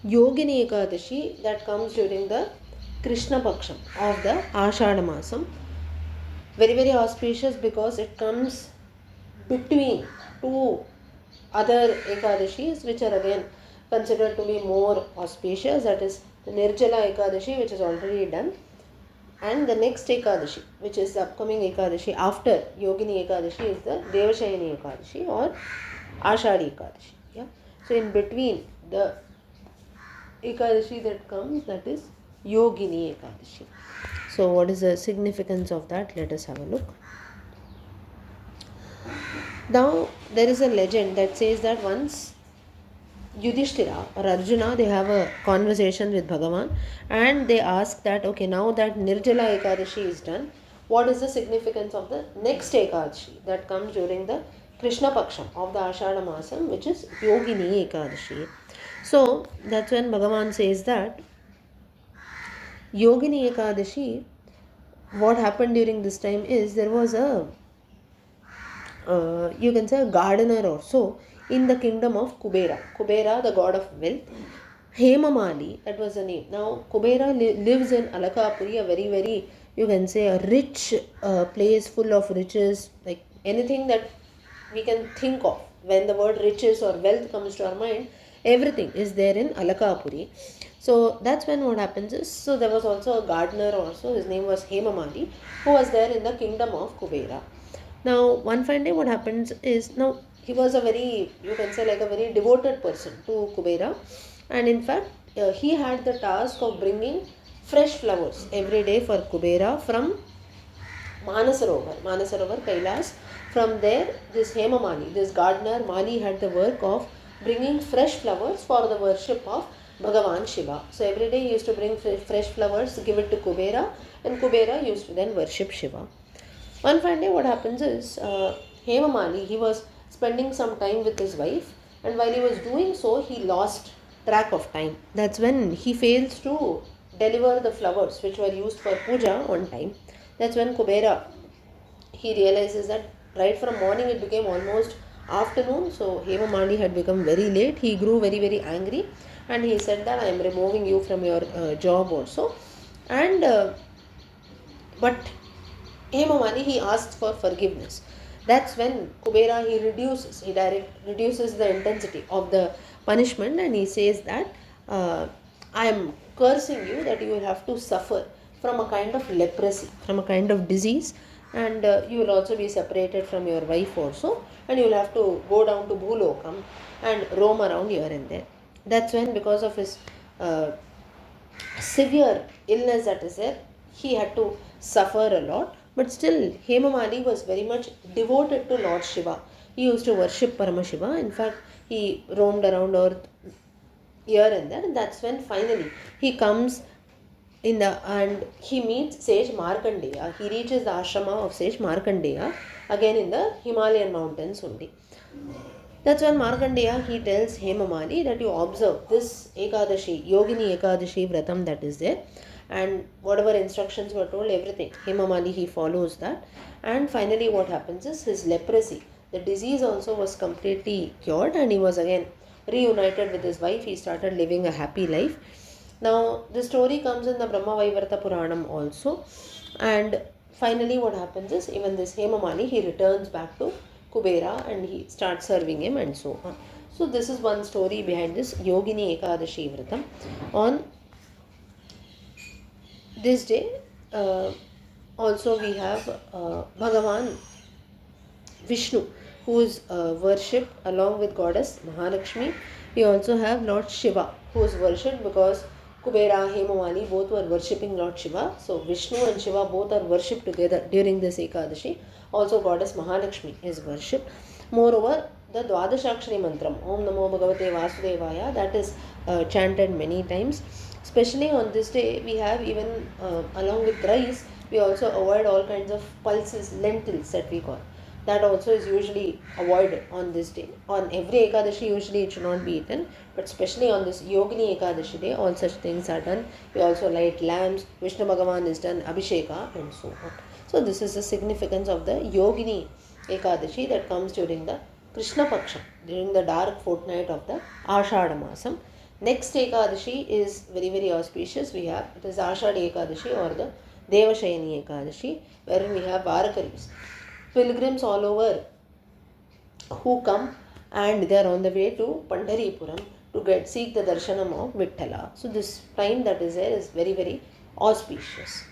Yogini Ekadashi that comes during the Krishna Paksham of the Ashada Masam. Very, very auspicious because it comes between two other Ekadashis which are again considered to be more auspicious, that is the Nirjala Ekadashi, which is already done, and the next Ekadashi, which is the upcoming Ekadashi after Yogini Ekadashi, is the Devashayani Ekadashi or Ashadi Ekadashi. Yeah. So in between the Ekadashi that comes, that is Yogini Ekadashi. So what is the significance of that? Let us have a look. Now there is a legend that says that once Yudhishthira or Arjuna, they have a conversation with Bhagavan and they ask that, okay, now that Nirjala Ekadashi is done, what is the significance of the next Ekadashi that comes during the Krishna Paksham of the Ashada Masam, which is Yogini Ekadashi. So that's when Bhagavan says that Yogini Ekadashi, what happened during this time is there was a you can say a gardener or so in the kingdom of Kubera. Kubera, the god of wealth. Hemamali, that was the name. Now, Kubera lives in Alakapuri, a very, very, you can say, a rich place full of riches, like anything that we can think of. When the word riches or wealth comes to our mind, everything is there in Alakapuri. So that's when what happens is, so there was also a gardener also, his name was Hemamali, who was there in the kingdom of Kubera. Now, one fine day, what happens is, now he was a very, you can say, like a very devoted person to Kubera, and in fact, he had the task of bringing fresh flowers every day for Kubera from Manasarovar, Kailas. From there, this Hemamali, this gardener Mali, had the work of bringing fresh flowers for the worship of Bhagavan Shiva. So every day he used to bring fresh flowers, give it to Kubera, and Kubera used to then worship Shiva. One fine day, what happens is, Hemamali, he was spending some time with his wife, and while he was doing so, he lost track of time. That's when he fails to deliver the flowers which were used for puja on time. That's when Kubera, he realizes that right from morning it became almost afternoon, so Hemamali had become very late. He grew very, very angry, and he said that I am removing you from your job also. And but Hemamali, he asks for forgiveness. That's when Kubera, he reduces the intensity of the punishment, and he says that I am cursing you that you will have to suffer from a kind of leprosy, from a kind of disease, and you will also be separated from your wife also, and you will have to go down to Bhulokam and roam around here and there. That's when, because of his severe illness that is there, he had to suffer a lot. But still, Hemamali was very much devoted to Lord Shiva. He used to worship Paramashiva. In fact, he roamed around earth here and there. And that's when finally he comes in the and he meets sage Markandeya. He reaches the ashrama of sage Markandeya, again in the Himalayan mountains only. That's when Markandeya, he tells Hemamali that you observe this Ekadashi, Yogini Ekadashi Vratam that is there, and whatever instructions were told, everything, Hemamali, he follows that. And finally what happens is his leprosy, the disease also was completely cured, and he was again reunited with his wife. He started living a happy life. Now the story comes in the Brahma Vaivarta Puranam also, and finally what happens is, even this Hemamali, he returns back to Kubera and he starts serving him and so on. So this is one story behind this Yogini Ekadashi Vratam. On this day, also we have Bhagavan Vishnu, who is worshipped along with goddess Mahalakshmi. We also have Lord Shiva, who is worshipped because Kubera, Hemamali, both were worshipping Lord Shiva. So Vishnu and Shiva both are worshipped together during this Ekadashi. Also goddess Mahalakshmi is worshipped. Moreover, the Dwadashakshari Mantram, Om Namo Bhagavate Vasudevaya, that is chanted many times. Especially on this day, we have even along with rice, we also avoid all kinds of pulses, lentils that we call. That also is usually avoided on this day. On every Ekadashi, usually it should not be eaten, but especially on this Yogini Ekadashi day, all such things are done. We also light lamps, Vishnu Bhagavan is done, Abhisheka, and so on. So this is the significance of the Yogini Ekadashi that comes during the Krishna Paksha, during the dark fortnight of the Ashada Masam. Next Ekadashi is very very auspicious. We have it is Ashadhi Ekadashi or the Devashayani Ekadashi, wherein we have Varakaris, pilgrims all over who come and they are on the way to Pandharipuram to seek the darshanam of Vittala. So this time that is there is very very auspicious.